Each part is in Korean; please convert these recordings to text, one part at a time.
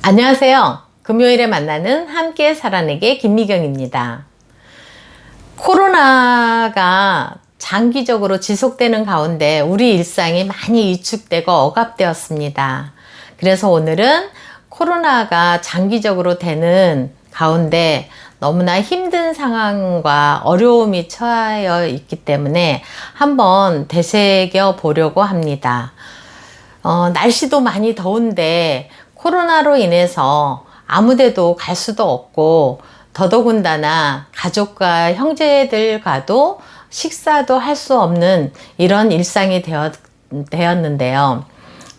안녕하세요. 금요일에 만나는 함께 살아내기 김미경입니다. 코로나가 장기적으로 지속되는 가운데 우리 일상이 많이 위축되고 억압되었습니다. 그래서 오늘은 코로나가 장기적으로 되는 가운데 너무나 힘든 상황과 어려움이 처하여 있기 때문에 한번 되새겨 보려고 합니다. 날씨도 많이 더운데 코로나로 인해서 아무데도 갈 수도 없고 더더군다나 가족과 형제들과도 식사도 할 수 없는 이런 일상이 되었는데요.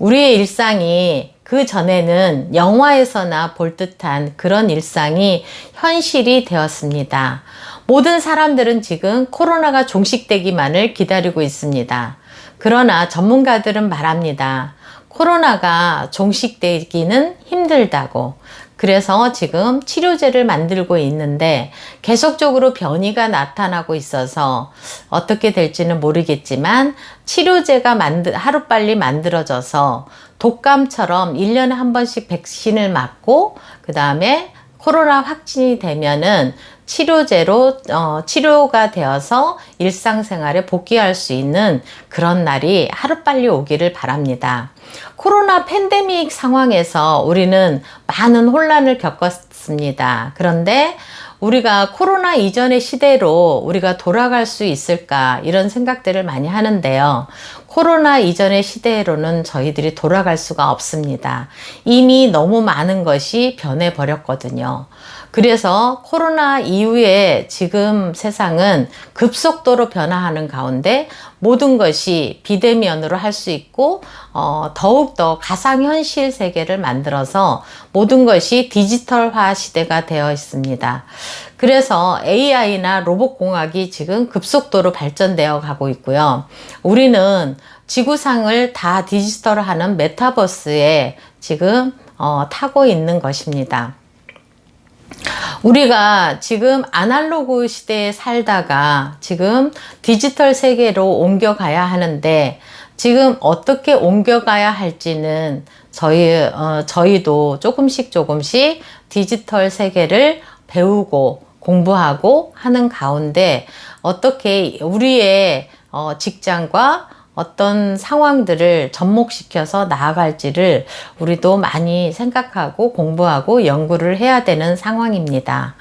우리의 일상이 그 전에는 영화에서나 볼 듯한 그런 일상이 현실이 되었습니다. 모든 사람들은 지금 코로나가 종식되기만을 기다리고 있습니다. 그러나 전문가들은 말합니다. 코로나가 종식되기는 힘들다고. 그래서 지금 치료제를 만들고 있는데 계속적으로 변이가 나타나고 있어서 어떻게 될지는 모르겠지만 치료제가 하루빨리 만들어져서 독감처럼 1년에 한 번씩 백신을 맞고 그 다음에 코로나 확진이 되면은 치료제로 치료가 되어서 일상생활에 복귀할 수 있는 그런 날이 하루빨리 오기를 바랍니다. 코로나 팬데믹 상황에서 우리는 많은 혼란을 겪었습니다. 그런데 우리가 코로나 이전의 시대로 우리가 돌아갈 수 있을까 이런 생각들을 많이 하는데요. 코로나 이전의 시대로는 저희들이 돌아갈 수가 없습니다. 이미 너무 많은 것이 변해버렸거든요. 그래서 코로나 이후에 지금 세상은 급속도로 변화하는 가운데 모든 것이 비대면으로 할 수 있고 더욱더 가상현실 세계를 만들어서 모든 것이 디지털화 시대가 되어 있습니다. 그래서 AI나 로봇공학이 지금 급속도로 발전되어 가고 있고요. 우리는 지구상을 다 디지털화하는 메타버스에 지금 타고 있는 것입니다. 우리가 지금 아날로그 시대에 살다가 지금 디지털 세계로 옮겨가야 하는데 지금 어떻게 옮겨가야 할지는 저희도 조금씩 디지털 세계를 배우고 공부하고 하는 가운데 어떻게 우리의 직장과 어떤 상황들을 접목시켜서 나아갈지를 우리도 많이 생각하고 공부하고 연구를 해야 되는 상황입니다.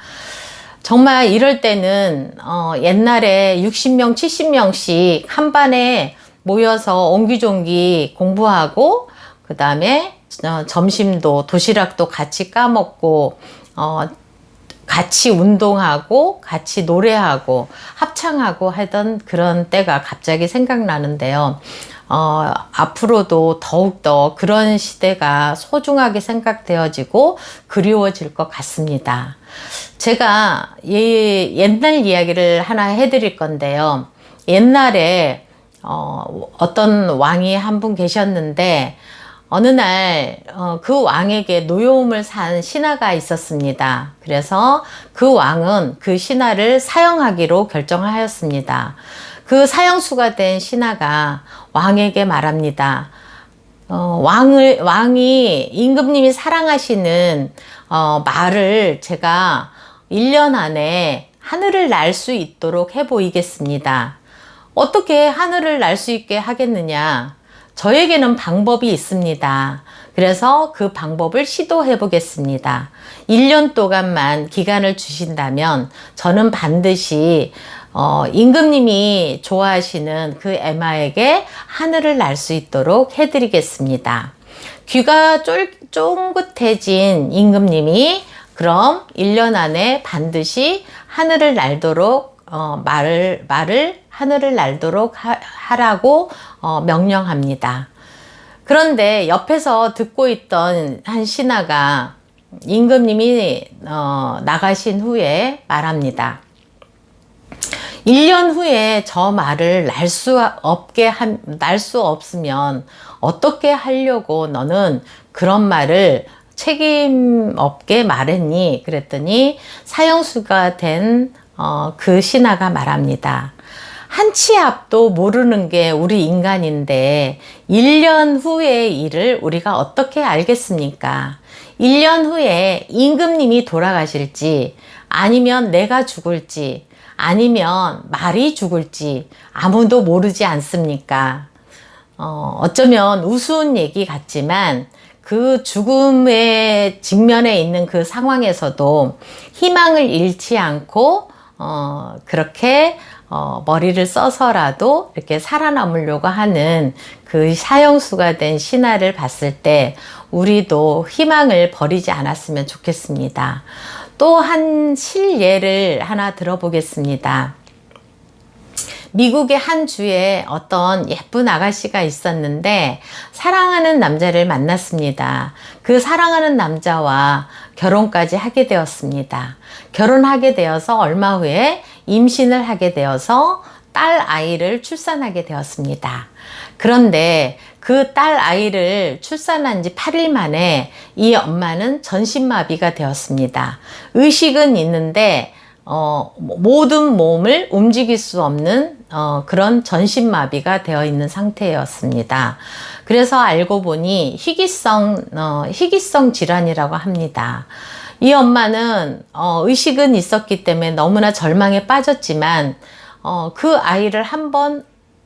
정말 이럴 때는 옛날에 60명, 70명씩 한 반에 모여서 옹기종기 공부하고 그 다음에 점심도 도시락도 같이 까먹고 같이 운동하고 같이 노래하고 합창하고 하던 그런 때가 갑자기 생각나는데요. 앞으로도 더욱더 그런 시대가 소중하게 생각되어지고 그리워질 것 같습니다. 제가 옛날 이야기를 하나 해드릴 건데요. 옛날에 어떤 왕이 한 분 계셨는데 어느 날 그 왕에게 노여움을 산 신하가 있었습니다. 그래서 그 왕은 그 신하를 사형하기로 결정하였습니다. 그 사형수가 된 신하가 왕에게 말합니다. 왕이 임금님이 사랑하시는 말을 제가 1년 안에 하늘을 날 수 있도록 해 보이겠습니다. 어떻게 하늘을 날 수 있게 하겠느냐? 저에게는 방법이 있습니다. 그래서 그 방법을 시도해 보겠습니다. 1년 동안만 기간을 주신다면 저는 반드시 임금님이 좋아하시는 그 에마에게 하늘을 날 수 있도록 해드리겠습니다. 귀가 쫑긋해진 임금님이 그럼 1년 안에 반드시 하늘을 날도록 말을 하늘을 날도록 하라고 명령합니다. 그런데 옆에서 듣고 있던 한 신하가 임금님이 나가신 후에 말합니다. 1년 후에 저 말을 날 수 없으면 어떻게 하려고 너는 그런 말을 책임 없게 말했니? 그랬더니 사형수가 된 그 신하가 말합니다. 한 치 앞도 모르는 게 우리 인간인데 1년 후의 일을 우리가 어떻게 알겠습니까? 1년 후에 임금님이 돌아가실지, 아니면 내가 죽을지, 아니면 말이 죽을지 아무도 모르지 않습니까? 어쩌면 우스운 얘기 같지만 그 죽음의 직면에 있는 그 상황에서도 희망을 잃지 않고 그렇게 머리를 써서라도 이렇게 살아남으려고 하는 그 사형수가 된 신하를 봤을 때 우리도 희망을 버리지 않았으면 좋겠습니다. 또 한 실예를 하나 들어보겠습니다. 미국의 한 주에 어떤 예쁜 아가씨가 있었는데 사랑하는 남자를 만났습니다. 그 사랑하는 남자와 결혼까지 하게 되었습니다. 결혼하게 되어서 얼마 후에 임신을 하게 되어서 딸 아이를 출산하게 되었습니다. 그런데 그 딸 아이를 출산한 지 8일 만에 이 엄마는 전신마비가 되었습니다. 의식은 있는데 모든 몸을 움직일 수 없는 그런 전신마비가 되어 있는 상태였습니다. 그래서 알고 보니 희귀성 질환이라고 합니다. 이 엄마는 의식은 있었기 때문에 너무나 절망에 빠졌지만 그 아이를 한번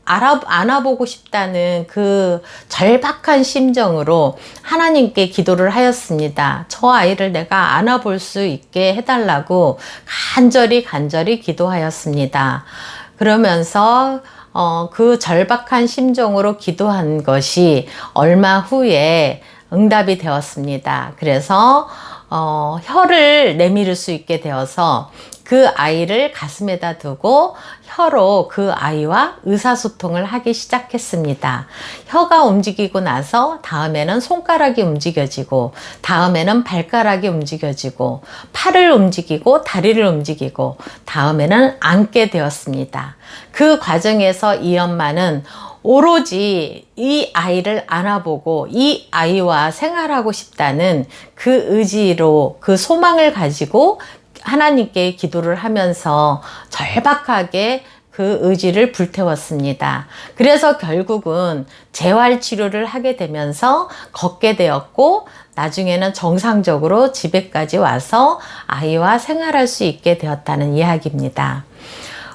안아보고 싶다는 그 절박한 심정으로 하나님께 기도를 하였습니다. 저 아이를 내가 안아볼 수 있게 해달라고 간절히 기도하였습니다. 그러면서 그 절박한 심정으로 기도한 것이 얼마 후에 응답이 되었습니다. 그래서 혀를 내밀을 수 있게 되어서 그 아이를 가슴에다 두고 혀로 그 아이와 의사소통을 하기 시작했습니다. 혀가 움직이고 나서 다음에는 손가락이 움직여지고 다음에는 발가락이 움직여지고 팔을 움직이고 다리를 움직이고 다음에는 앉게 되었습니다. 그 과정에서 이 엄마는 오로지 이 아이를 안아보고 이 아이와 생활하고 싶다는 그 의지로 그 소망을 가지고 하나님께 기도를 하면서 절박하게 그 의지를 불태웠습니다. 그래서 결국은 재활치료를 하게 되면서 걷게 되었고 나중에는 정상적으로 집에까지 와서 아이와 생활할 수 있게 되었다는 이야기입니다.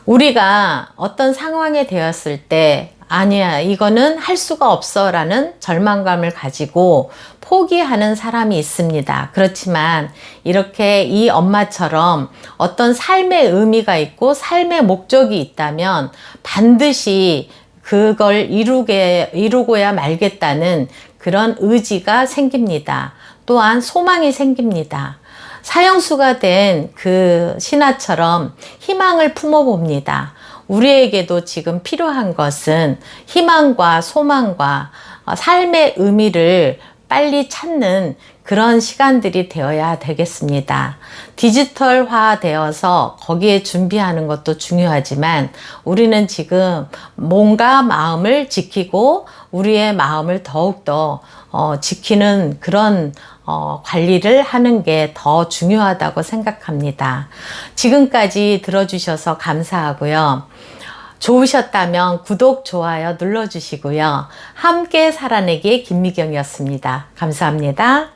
우리가 어떤 상황에 되었을 때 아니야, 이거는 할 수가 없어 라는 절망감을 가지고 포기하는 사람이 있습니다. 그렇지만 이렇게 이 엄마처럼 어떤 삶의 의미가 있고 삶의 목적이 있다면 반드시 그걸 이루고야 말겠다는 그런 의지가 생깁니다. 또한 소망이 생깁니다. 사형수가 된 그 신하처럼 희망을 품어봅니다. 우리에게도 지금 필요한 것은 희망과 소망과 삶의 의미를 빨리 찾는 그런 시간들이 되어야 되겠습니다. 디지털화 되어서 거기에 준비하는 것도 중요하지만 우리는 지금 몸과 마음을 지키고 우리의 마음을 더욱더 지키는 그런 관리를 하는 게 더 중요하다고 생각합니다. 지금까지 들어주셔서 감사하고요. 좋으셨다면 구독, 좋아요 눌러주시고요. 함께 살아내기의 김미경이었습니다. 감사합니다.